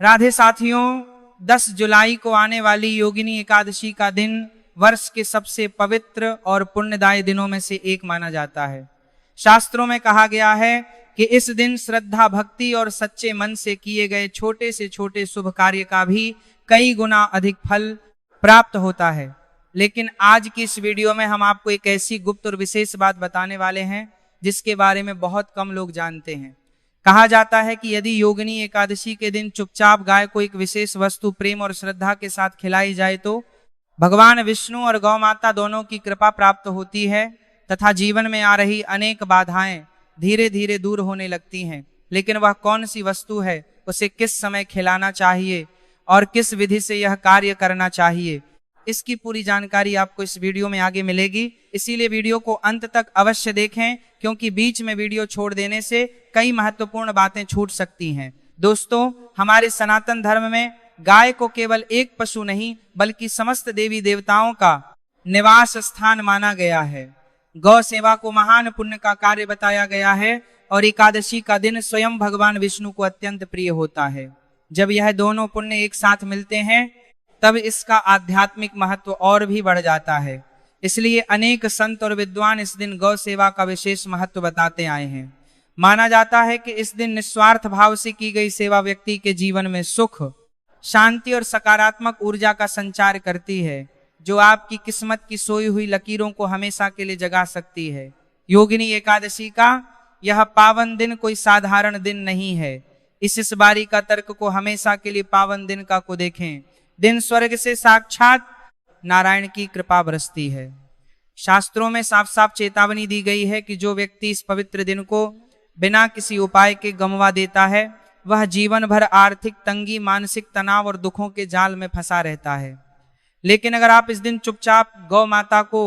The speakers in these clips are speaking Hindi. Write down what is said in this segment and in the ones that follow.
राधे साथियों, 10 जुलाई को आने वाली योगिनी एकादशी का दिन वर्ष के सबसे पवित्र और पुण्यदायी दिनों में से एक माना जाता है। शास्त्रों में कहा गया है कि इस दिन श्रद्धा, भक्ति और सच्चे मन से किए गए छोटे से छोटे शुभ कार्य का भी कई गुना अधिक फल प्राप्त होता है। लेकिन आज की इस वीडियो में हम आपको एक ऐसी गुप्त और विशेष बात बताने वाले हैं जिसके बारे में बहुत कम लोग जानते हैं। कहा जाता है कि यदि योगिनी एकादशी के दिन चुपचाप गाय को एक विशेष वस्तु प्रेम और श्रद्धा के साथ खिलाई जाए तो भगवान विष्णु और गौ माता दोनों की कृपा प्राप्त होती है तथा जीवन में आ रही अनेक बाधाएं धीरे धीरे दूर होने लगती हैं। लेकिन वह कौन सी वस्तु है, उसे किस समय खिलाना चाहिए और किस विधि से यह कार्य करना चाहिए, इसकी पूरी जानकारी आपको इस वीडियो में आगे मिलेगी। इसीलिए वीडियो को अंत तक अवश्य देखें, क्योंकि बीच में वीडियो छोड़ देने से कई महत्वपूर्ण बातें छूट सकती हैं। दोस्तों, हमारे सनातन धर्म में गाय को केवल एक पशु नहीं बल्कि समस्त देवी देवताओं का निवास स्थान माना गया है। गौ सेवा को महान पुण्य का कार्य बताया गया है और एकादशी का दिन स्वयं भगवान विष्णु को अत्यंत प्रिय होता है। जब यह दोनों पुण्य एक साथ मिलते हैं तब इसका आध्यात्मिक महत्व और भी बढ़ जाता है। इसलिए अनेक संत और विद्वान इस दिन गौ सेवा का विशेष महत्व बताते आए हैं। माना जाता है कि इस दिन निस्वार्थ भाव से की गई सेवा व्यक्ति के जीवन में सुख, शांति और सकारात्मक ऊर्जा का संचार करती है, जो आपकी किस्मत की सोई हुई लकीरों को हमेशा के लिए जगा सकती है। योगिनी एकादशी का यह पावन दिन कोई साधारण दिन नहीं है। इस बारी का तर्क को हमेशा के लिए पावन दिन का को देखें। दिन स्वर्ग से साक्षात नारायण की कृपा बरसती है। शास्त्रों में साफ साफ चेतावनी दी गई है कि जो व्यक्ति इस पवित्र दिन को बिना किसी उपाय के गंवा देता है वह जीवन भर आर्थिक तंगी, मानसिक तनाव और दुखों के जाल में फंसा रहता है। लेकिन अगर आप इस दिन चुपचाप गौ माता को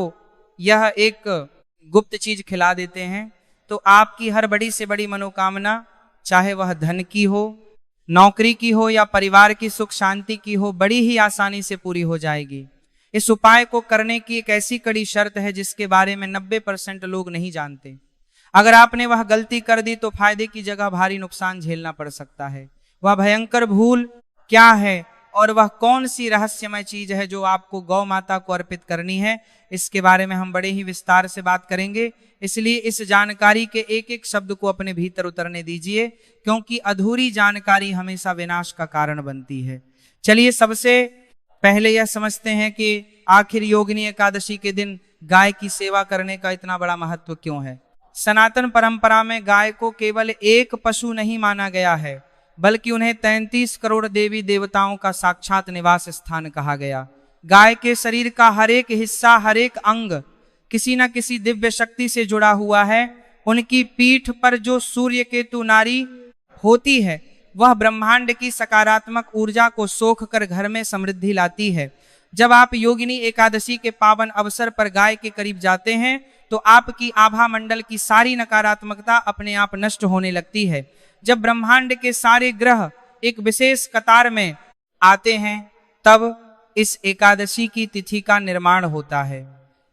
यह एक गुप्त चीज खिला देते हैं तो आपकी हर बड़ी से बड़ी मनोकामना, चाहे वह धन की हो, नौकरी की हो या परिवार की सुख शांति की हो, बड़ी ही आसानी से पूरी हो जाएगी। इस उपाय को करने की एक ऐसी कड़ी शर्त है जिसके बारे में 90% लोग नहीं जानते। अगर आपने वह गलती कर दी तो फायदे की जगह भारी नुकसान झेलना पड़ सकता है। वह भयंकर भूल क्या है और वह कौन सी रहस्यमय चीज है जो आपको गौ माता को अर्पित करनी है, इसके बारे में हम बड़े ही विस्तार से बात करेंगे। इसलिए इस जानकारी के एक एक शब्द को अपने भीतर उतरने दीजिए, क्योंकि अधूरी जानकारी हमेशा विनाश का कारण बनती है। चलिए सबसे पहले यह समझते हैं कि आखिर योगिनी एकादशी के दिन गाय की सेवा करने का इतना बड़ा महत्व क्यों है। सनातन परंपरा में गाय को केवल एक पशु नहीं माना गया है, बल्कि उन्हें 33 करोड़ देवी देवताओं का साक्षात निवास स्थान कहा गया। गाय के शरीर का हर एक हिस्सा, हर एक अंग किसी न किसी दिव्य शक्ति से जुड़ा हुआ है। उनकी पीठ पर जो सूर्य केतु नारी होती है वह ब्रह्मांड की सकारात्मक ऊर्जा को सोख कर घर में समृद्धि लाती है। जब आप योगिनी एकादशी के पावन अवसर पर गाय के करीब जाते हैं तो आपकी आभा मंडल की सारी नकारात्मकता अपने आप नष्ट होने लगती है। जब ब्रह्मांड के सारे ग्रह एक विशेष कतार में आते हैं तब इस एकादशी की तिथि का निर्माण होता है।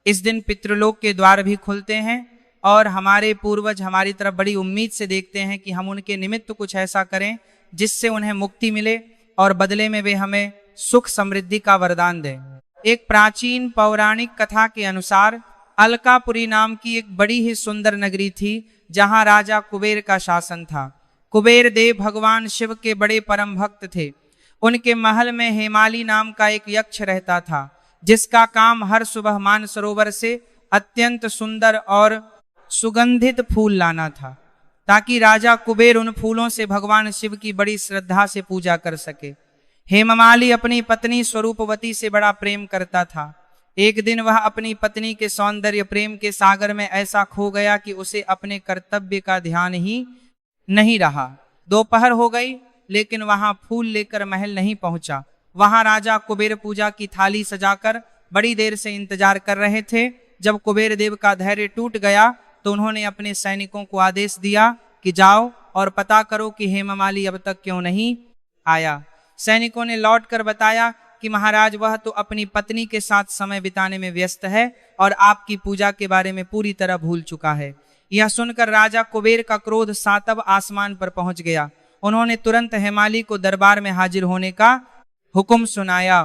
इस दिन पितृलोक के द्वार भी खुलते हैं और हमारे पूर्वज हमारी तरफ बड़ी उम्मीद से देखते हैं कि हम उनके निमित्त कुछ ऐसा करें जिससे उन्हें मुक्ति मिले और बदले में वे हमें सुख समृद्धि का वरदान दें। एक प्राचीन पौराणिक कथा के अनुसार अलकापुरी नाम की एक बड़ी ही सुंदर नगरी थी जहां राजा कुबेर का शासन था। कुबेर देव भगवान शिव के बड़े परम भक्त थे। उनके महल में हेमाली नाम का एक यक्ष रहता था, जिसका काम हर सुबह मानसरोवर से अत्यंत सुंदर और सुगंधित फूल लाना था, ताकि राजा कुबेर उन फूलों से भगवान शिव की बड़ी श्रद्धा से पूजा कर सके। हेममाली अपनी पत्नी स्वरूपवती से बड़ा प्रेम करता था। एक दिन वह अपनी पत्नी के सौंदर्य प्रेम के सागर में ऐसा खो गया कि उसे अपने कर्तव्य का ध्यान ही नहीं रहा। दोपहर हो गई लेकिन वहां फूल लेकर महल नहीं पहुंचा। वहां राजा कुबेर पूजा की थाली सजाकर बड़ी देर से इंतजार कर रहे थे। जब कुबेर देव का धैर्य टूट गया तो उन्होंने अपने सैनिकों को आदेश दिया कि जाओ और पता करो कि हेममाली अब तक क्यों नहीं आया। सैनिकों ने लौटकर बताया कि महाराज वह तो अपनी पत्नी के साथ समय बिताने में व्यस्त है और आपकी पूजा के बारे में पूरी तरह भूल चुका है। यह सुनकर राजा कुबेर का क्रोध सातव आसमान पर पहुंच गया। उन्होंने तुरंत हेमाली को दरबार में हाजिर होने का हुक्म सुनाया।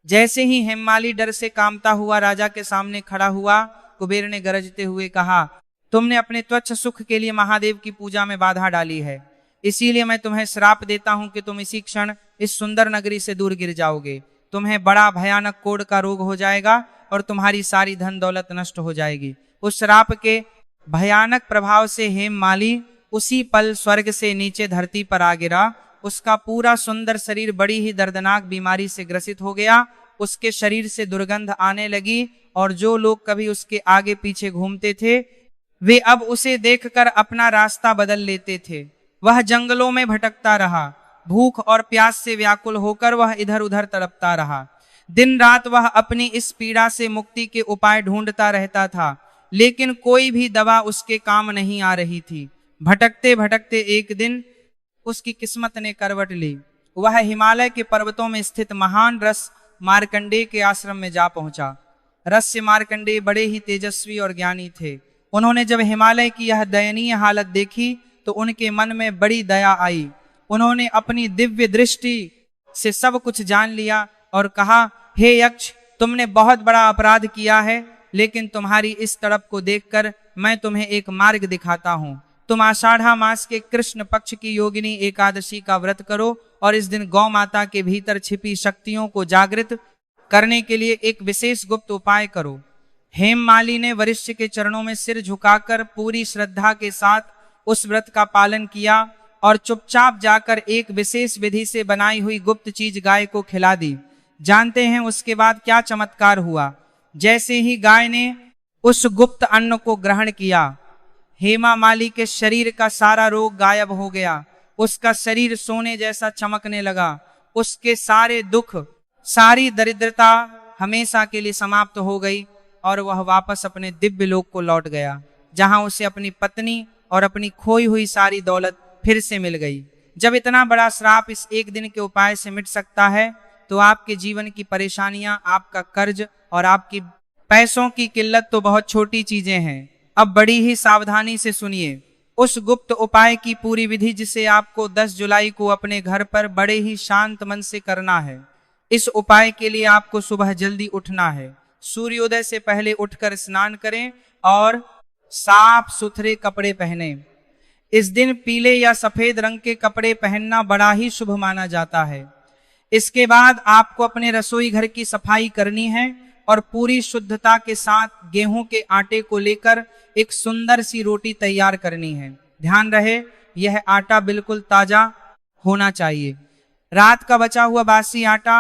जैसे ही हेमाली डर से कांपता हुआ राजा के सामने खड़ा हुआ, कुबेर ने गरजते हुए कहा, तुमने अपने त्वच्छ सुख के लिए महादेव की पूजा में बाधा डाली है, इसीलिए मैं तुम्हें श्राप देता हूं कि तुम इसी क्षण इस सुंदर नगरी से दूर गिर जाओगे। तुम्हें बड़ा भयानक कोढ़ का रोग हो जाएगा और तुम्हारी सारी धन दौलत नष्ट हो जाएगी। उस श्राप के भयानक प्रभाव से हेममाली उसी पल स्वर्ग से नीचे धरती पर आ गिरा। उसका पूरा सुंदर शरीर बड़ी ही दर्दनाक बीमारी से ग्रसित हो गया। उसके शरीर से दुर्गंध आने लगी और जो लोग कभी उसके आगे पीछे घूमते थे वे अब उसे देखकर अपना रास्ता बदल लेते थे। वह जंगलों में भटकता रहा, भूख और प्यास से व्याकुल होकर वह इधर उधर तड़पता रहा। दिन रात वह अपनी इस पीड़ा से मुक्ति के उपाय ढूंढता रहता था, लेकिन कोई भी दवा उसके काम नहीं आ रही थी। भटकते भटकते एक दिन उसकी किस्मत ने करवट ली। वह हिमालय के पर्वतों में स्थित महान ऋषि मार्कंडेय के आश्रम में जा पहुंचा। ऋषि मार्कंडेय बड़े ही तेजस्वी और ज्ञानी थे। उन्होंने जब हिमालय की यह दयनीय हालत देखी तो उनके मन में बड़ी दया आई। उन्होंने अपनी दिव्य दृष्टि से सब कुछ जान लिया और कहा, हे यक्ष, तुमने बहुत बड़ा अपराध किया है, लेकिन तुम्हारी इस तड़प को देखकर मैं तुम्हें एक मार्ग दिखाता हूँ। तुम आषाढ़ा मास के कृष्ण पक्ष की योगिनी एकादशी का व्रत करो और इस दिन गौ माता के भीतर छिपी शक्तियों को जागृत करने के लिए एक विशेष गुप्त उपाय करो। हेममाली ने वरिष्ठ के चरणों में सिर झुकाकर पूरी श्रद्धा के साथ उस व्रत का पालन किया और चुपचाप जाकर एक विशेष विधि से बनाई हुई गुप्त चीज गाय को खिला दी। जानते हैं उसके बाद क्या चमत्कार हुआ? जैसे ही गाय ने उस गुप्त अन्न को ग्रहण किया, हेमा माली के शरीर का सारा रोग गायब हो गया। उसका शरीर सोने जैसा चमकने लगा। उसके सारे दुख, सारी दरिद्रता हमेशा के लिए समाप्त हो गई और वह वापस अपने दिव्य लोक को लौट गया, जहां उसे अपनी पत्नी और अपनी खोई हुई सारी दौलत फिर से मिल गई। जब इतना बड़ा श्राप इस एक दिन के उपाय से मिट सकता है, तो आपके जीवन की परेशानियां, आपका कर्ज और आपकी पैसों की किल्लत तो बहुत छोटी चीजें हैं। अब बड़ी ही सावधानी से सुनिए उस गुप्त उपाय की पूरी विधि, जिसे आपको 10 जुलाई को अपने घर पर बड़े ही शांत मन से करना है। इस उपाय के लिए आपको सुबह जल्दी उठना है। सूर्योदय से पहले उठकर स्नान करें और साफ सुथरे कपड़े पहने। इस दिन पीले या सफेद रंग के कपड़े पहनना बड़ा ही शुभ माना जाता है। इसके बाद आपको अपने रसोई घर की सफाई करनी है और पूरी शुद्धता के साथ गेहूं के आटे को लेकर एक सुंदर सी रोटी तैयार करनी है। ध्यान रहे, यह आटा बिल्कुल ताजा होना चाहिए। रात का बचा हुआ बासी आटा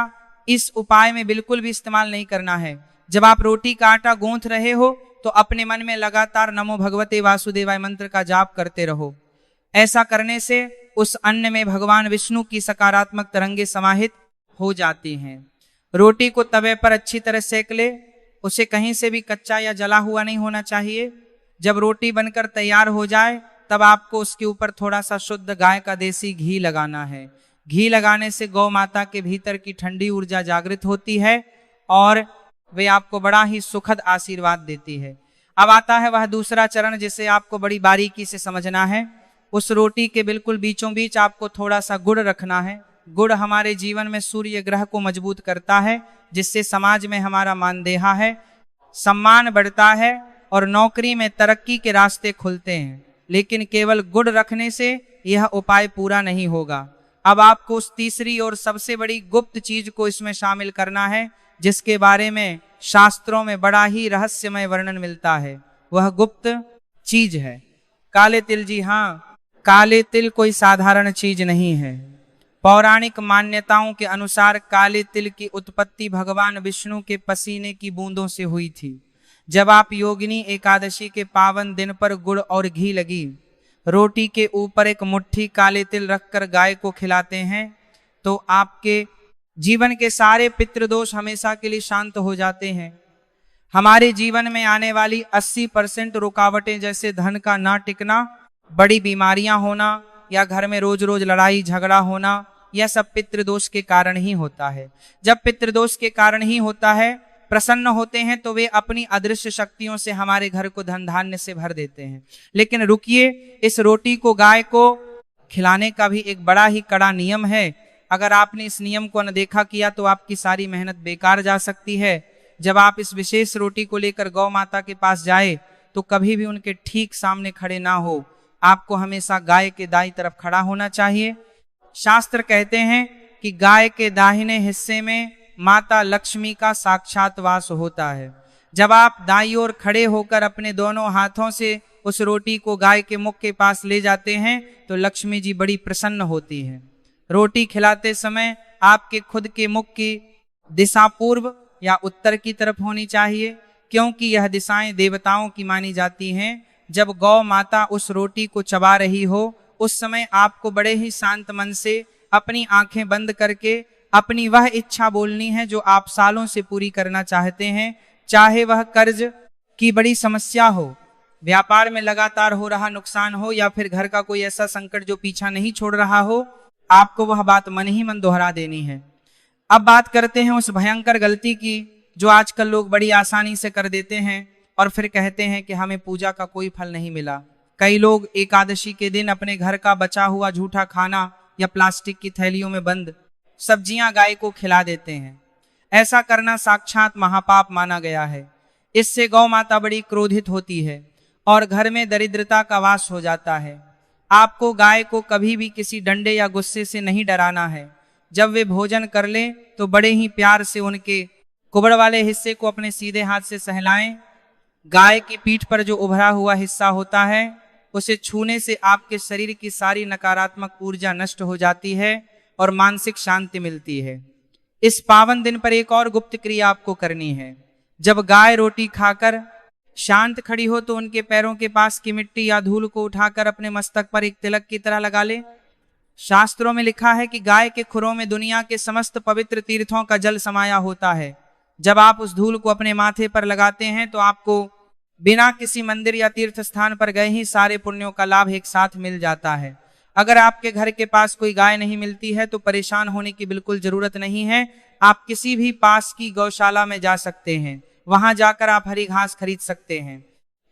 इस उपाय में बिल्कुल भी इस्तेमाल नहीं करना है। जब आप रोटी का आटा गूंथ रहे हो तो अपने मन में लगातार नमो भगवते वासुदेवाय मंत्र का जाप करते रहो। ऐसा करने से उस अन्न में भगवान विष्णु की सकारात्मक तरंगे समाहित हो जाती हैं। रोटी को तवे पर अच्छी तरह सेक ले। उसे कहीं से भी कच्चा या जला हुआ नहीं होना चाहिए। जब रोटी बनकर तैयार हो जाए तब आपको उसके ऊपर थोड़ा सा शुद्ध गाय का देसी घी लगाना है। घी लगाने से गौ माता के भीतर की ठंडी ऊर्जा जागृत होती है और वे आपको बड़ा ही सुखद आशीर्वाद देती है। अब आता है वह दूसरा चरण, जिसे आपको बड़ी बारीकी से समझना है। उस रोटी के बिल्कुल बीचों बीच आपको थोड़ा सा गुड़ रखना है। गुड़ हमारे जीवन में सूर्य ग्रह को मजबूत करता है, जिससे समाज में हमारा मानदेहा है, सम्मान बढ़ता है और नौकरी में तरक्की के रास्ते खुलते हैं। लेकिन केवल गुड़ रखने से यह उपाय पूरा नहीं होगा। अब आपको उस तीसरी और सबसे बड़ी गुप्त चीज को इसमें शामिल करना है, जिसके बारे में शास्त्रों में बड़ा ही रहस्यमय वर्णन मिलता है। वह गुप्त चीज है काले तिल। जी हाँ, काले तिल कोई साधारण चीज नहीं है। पौराणिक मान्यताओं के अनुसार काले तिल की उत्पत्ति भगवान विष्णु के पसीने की बूंदों से हुई थी। जब आप योगिनी एकादशी के पावन दिन पर गुड़ और घी लगी रोटी के ऊपर एक मुट्ठी काले तिल रखकर गाय को खिलाते हैं, तो आपके जीवन के सारे पितृदोष हमेशा के लिए शांत हो जाते हैं। हमारे जीवन में आने वाली 80% रुकावटें, जैसे धन का ना टिकना, बड़ी बीमारियां होना या घर में रोज रोज लड़ाई झगड़ा होना, यह सब पितृदोष के कारण ही होता है। जब पितृदोष के कारण ही होता है, प्रसन्न होते हैं तो वे अपनी अदृश्य शक्तियों से हमारे घर को धन धान्य से भर देते हैं। लेकिन रुकिए, इस रोटी को गाय को खिलाने का भी एक बड़ा ही कड़ा नियम है। अगर आपने इस नियम को अनदेखा किया तो आपकी सारी मेहनत बेकार जा सकती है। जब आप इस विशेष रोटी को लेकर गौ माता के पास जाए तो कभी भी उनके ठीक सामने खड़े ना हो। आपको हमेशा गाय के दाईं तरफ खड़ा होना चाहिए। शास्त्र कहते हैं कि गाय के दाहिने हिस्से में माता लक्ष्मी का साक्षात वास होता है। जब आप दाईं ओर खड़े होकर अपने दोनों हाथों से उस रोटी को गाय के मुख के पास ले जाते हैं तो लक्ष्मी जी बड़ी प्रसन्न होती है। रोटी खिलाते समय आपके खुद के मुख की दिशा पूर्व या उत्तर की तरफ होनी चाहिए, क्योंकि यह दिशाएं देवताओं की मानी जाती हैं। जब गौ माता उस रोटी को चबा रही हो उस समय आपको बड़े ही शांत मन से अपनी आंखें बंद करके अपनी वह इच्छा बोलनी है जो आप सालों से पूरी करना चाहते हैं। चाहे वह कर्ज की बड़ी समस्या हो, व्यापार में लगातार हो रहा नुकसान हो, या फिर घर का कोई ऐसा संकट जो पीछा नहीं छोड़ रहा हो, आपको वह बात मन ही मन दोहरा देनी है। अब बात करते हैं उस भयंकर गलती की जो आजकल लोग बड़ी आसानी से कर देते हैं और फिर कहते हैं कि हमें पूजा का कोई फल नहीं मिला। कई लोग एकादशी के दिन अपने घर का बचा हुआ झूठा खाना या प्लास्टिक की थैलियों में बंद सब्जियां गाय को खिला देते हैं। ऐसा करना साक्षात महापाप माना गया है। इससे गौ माता बड़ी क्रोधित होती है और घर में दरिद्रता का वास हो जाता है। आपको गाय को कभी भी किसी डंडे या गुस्से से नहीं डराना है। जब वे भोजन कर ले तो बड़े ही प्यार से उनके कुबड़ वाले हिस्से को अपने सीधे हाथ से सहलाएं। गाय की पीठ पर जो उभरा हुआ हिस्सा होता है उसे छूने से आपके शरीर की सारी नकारात्मक ऊर्जा नष्ट हो जाती है और मानसिक शांति मिलती है। इस पावन दिन पर एक और गुप्त क्रिया आपको करनी है। जब गाय रोटी खाकर शांत खड़ी हो तो उनके पैरों के पास की मिट्टी या धूल को उठाकर अपने मस्तक पर एक तिलक की तरह लगा ले। शास्त्रों में लिखा है कि गाय के खुरों में दुनिया के समस्त पवित्र तीर्थों का जल समाया होता है। जब आप उस धूल को अपने माथे पर लगाते हैं तो आपको बिना किसी मंदिर या तीर्थ स्थान पर गए ही सारे पुण्यों का लाभ एक साथ मिल जाता है। अगर आपके घर के पास कोई गाय नहीं मिलती है तो परेशान होने की बिल्कुल जरूरत नहीं है। आप किसी भी पास की गौशाला में जा सकते हैं। वहां जाकर आप हरी घास खरीद सकते हैं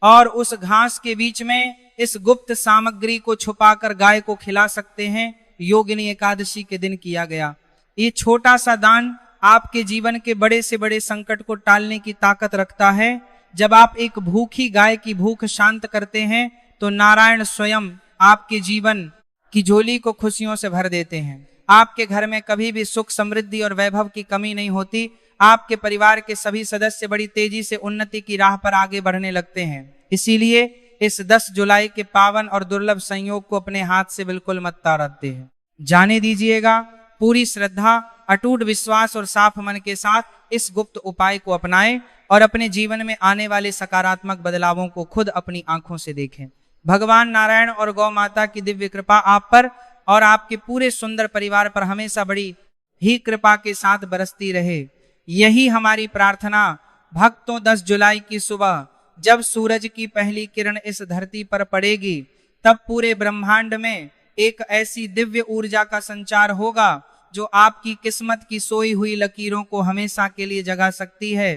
और उस घास के बीच में इस गुप्त सामग्री को छुपाकर गाय को खिला सकते हैं। योगिनी एकादशी के दिन किया गया ये छोटा सा दान आपके जीवन के बड़े से बड़े संकट को टालने की ताकत रखता है। जब आप एक भूखी गाय की भूख शांत करते हैं तो नारायण स्वयं आपके जीवन की झोली को खुशियों से भर देते हैं। आपके घर में कभी भी सुख, समृद्धि और वैभव की कमी नहीं होती। आपके परिवार के सभी सदस्य बड़ी तेजी से उन्नति की राह पर आगे बढ़ने लगते हैं। इसीलिए इस 10 जुलाई के पावन और दुर्लभ संयोग को अपने हाथ से बिल्कुल मत तारते हैं। जाने दीजिएगा। पूरी श्रद्धा, अटूट विश्वास और साफ मन के साथ इस गुप्त उपाय को अपनाएं और अपने जीवन में आने वाले सकारात्मक बदलावों को खुद अपनी आंखों से देखें। भगवान नारायण और गौ माता की दिव्य कृपा आप पर और आपके पूरे सुंदर परिवार पर हमेशा बड़ी ही कृपा के साथ बरसती रहे, यही हमारी प्रार्थना। भक्तों, 10 जुलाई की सुबह जब सूरज की पहली किरण इस धरती पर पड़ेगी तब पूरे ब्रह्मांड में एक ऐसी दिव्य ऊर्जा का संचार होगा जो आपकी किस्मत की सोई हुई लकीरों को हमेशा के लिए जगा सकती है।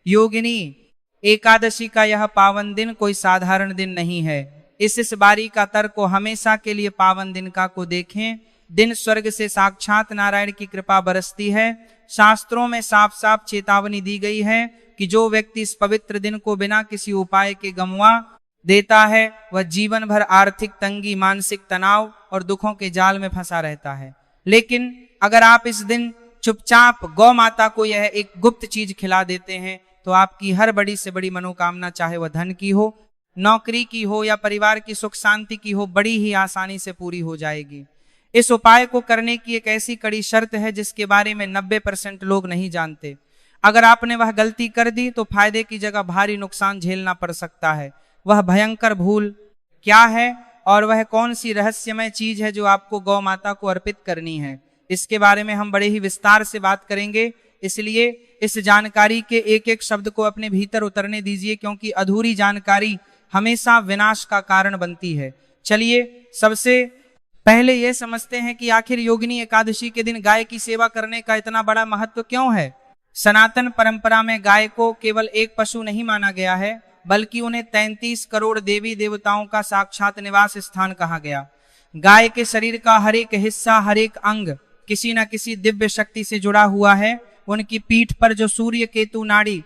योगिनी एकादशी का यह पावन दिन कोई साधारण दिन नहीं है। इस बारी का तर्क को हमेशा के लिए पावन दिन का को देखें। दिन स्वर्ग से साक्षात नारायण की कृपा बरसती है। शास्त्रों में साफ साफ चेतावनी दी गई है कि जो व्यक्ति इस पवित्र दिन को बिना किसी उपाय के गंवा देता है वह जीवन भर आर्थिक तंगी, मानसिक तनाव और दुखों के जाल में फंसा रहता है। लेकिन अगर आप इस दिन चुपचाप गौ माता को यह एक गुप्त चीज खिला देते हैं तो आपकी हर बड़ी से बड़ी मनोकामना, चाहे वह धन की हो, नौकरी की हो या परिवार की सुख शांति की हो, बड़ी ही आसानी से पूरी हो जाएगी। इस उपाय को करने की एक ऐसी कड़ी शर्त है जिसके बारे में 90% लोग नहीं जानते। अगर आपने वह गलती कर दी तो फायदे की जगह भारी नुकसान झेलना पड़ सकता है। वह भयंकर भूल क्या है और वह कौन सी रहस्यमय चीज है जो आपको गौ माता को अर्पित करनी है, इसके बारे में हम बड़े ही विस्तार से बात करेंगे। इसलिए इस जानकारी के एक एक शब्द को अपने भीतर उतरने दीजिए, क्योंकि अधूरी जानकारी हमेशा विनाश का कारण बनती है। चलिए सबसे पहले यह समझते हैं कि आखिर योगिनी एकादशी के दिन गाय की सेवा करने का इतना बड़ा महत्व क्यों है। सनातन परंपरा में गाय को केवल एक पशु नहीं माना गया है, बल्कि उन्हें 33 करोड़ देवी देवताओं का साक्षात निवास स्थान कहा गया। गाय के शरीर का हर एक हिस्सा, हर एक अंग किसी न किसी दिव्य शक्ति से जुड़ा हुआ है। उनकी पीठ पर जो सूर्य केतु नाड़ी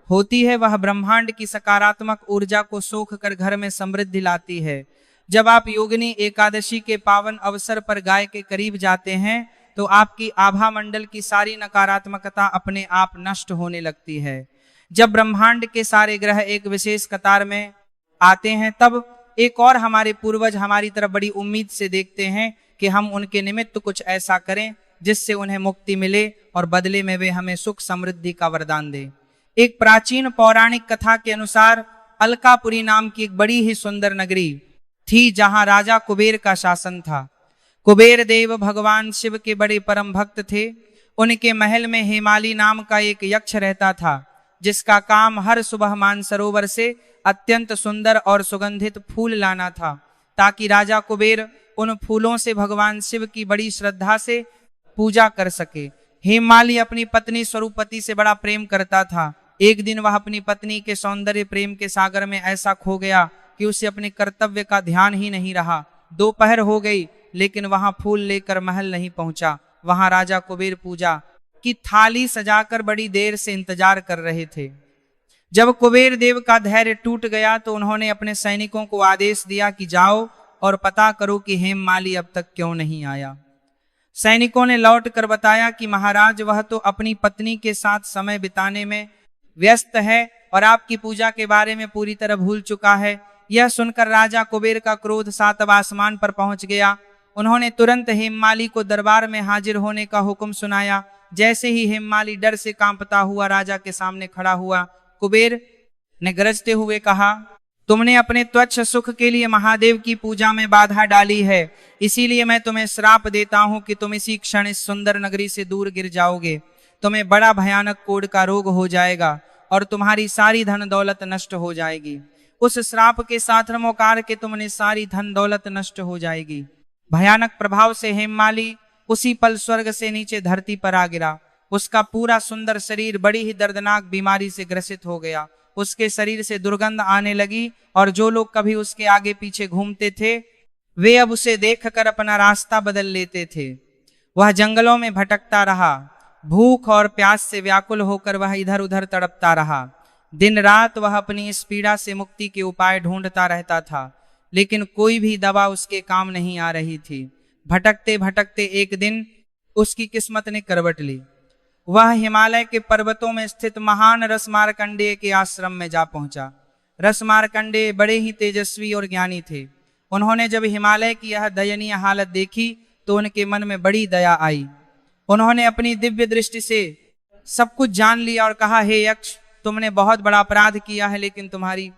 होती है वह ब्रह्मांड की सकारात्मक ऊर्जा को सोख कर घर में समृद्धि लाती है। जब आप योगिनी एकादशी के पावन अवसर पर गाय के करीब जाते हैं तो आपकी आभा मंडल की सारी नकारात्मकता अपने आप नष्ट होने लगती है। जब ब्रह्मांड के सारे ग्रह एक विशेष कतार में आते हैं तब एक और हमारे पूर्वज हमारी तरफ बड़ी उम्मीद से देखते हैं कि हम उनके निमित्त कुछ ऐसा करें जिससे उन्हें मुक्ति मिले और बदले में वे हमें सुख समृद्धि का वरदान दें। एक प्राचीन पौराणिक कथा के अनुसार अलकापुरी नाम की एक बड़ी ही सुंदर नगरी थी जहां राजा कुबेर का शासन था। कुबेर देव भगवान शिव के बड़े परम भक्त थे। उनके महल में हेमाली नाम का एक यक्ष रहता था जिसका काम हर सुबह मानसरोवर से अत्यंत सुंदर और सुगंधित फूल लाना था ताकि राजा कुबेर उन फूलों से भगवान शिव की बड़ी श्रद्धा से पूजा कर सके। हेमाली अपनी पत्नी स्वरूपति से बड़ा प्रेम करता था। एक दिन वह अपनी पत्नी के सौंदर्य प्रेम के सागर में ऐसा खो गया कि उसे अपने कर्तव्य का ध्यान ही नहीं रहा। दोपहर हो गई लेकिन वहां फूल लेकर महल नहीं पहुंचा। वहां राजा कुबेर पूजा की थाली सजाकर बड़ी देर से इंतजार कर रहे थे। जब कुबेर देव का धैर्य टूट गया तो उन्होंने अपने सैनिकों को आदेश दिया कि जाओ और पता करो कि हेममाली अब तक क्यों नहीं आया। सैनिकों ने लौट कर बताया कि महाराज वह तो अपनी पत्नी के साथ समय बिताने में व्यस्त है और आपकी पूजा के बारे में पूरी तरह भूल चुका है। यह सुनकर राजा कुबेर का क्रोध सातवां आसमान पर पहुंच गया। उन्होंने तुरंत हेममाली को दरबार में हाजिर होने का हुक्म सुनाया। जैसे ही हेममाली डर से कांपता हुआ राजा के सामने खड़ा हुआ, कुबेर ने गरजते हुए कहा, तुमने अपने त्वच्छ सुख के लिए महादेव की पूजा में बाधा डाली है, इसीलिए मैं तुम्हें श्राप देता हूं कि तुम इसी क्षण इस सुंदर नगरी से दूर गिर जाओगे। तुम्हें बड़ा भयानक कोढ़ का रोग हो जाएगा और तुम्हारी सारी धन दौलत नष्ट हो जाएगी। उस श्राप के साथ नमोकार के तुमने सारी धन दौलत नष्ट हो जाएगी। भयानक प्रभाव से हेममाली उसी पल स्वर्ग से नीचे धरती पर आ गिरा। उसका पूरा सुंदर शरीर बड़ी ही दर्दनाक बीमारी से ग्रसित हो गया। उसके शरीर से दुर्गंध आने लगी और जो लोग कभी उसके आगे पीछे घूमते थे वे अब उसे देखकर अपना रास्ता बदल लेते थे। वह जंगलों में भटकता रहा। भूख और प्यास से व्याकुल होकर वह इधर उधर तड़पता रहा। दिन रात वह अपनी इस पीड़ा से मुक्ति के उपाय ढूंढता रहता था, लेकिन कोई भी दवा उसके काम नहीं आ रही थी। भटकते भटकते एक दिन उसकी किस्मत ने करवट ली। वह हिमालय के पर्वतों में स्थित महान रसमार्कंडेय के आश्रम में जा पहुंचा। रसमार्कंडेय बड़े ही तेजस्वी और ज्ञानी थे। उन्होंने जब हिमालय की यह दयनीय हालत देखी तो उनके मन में बड़ी दया आई। उन्होंने अपनी दिव्य दृष्टि से सब कुछ जान लिया और कहा, हे यक्ष, तुमने बहुत बड़ा अपराध किया है, लेकिन तुम्हारी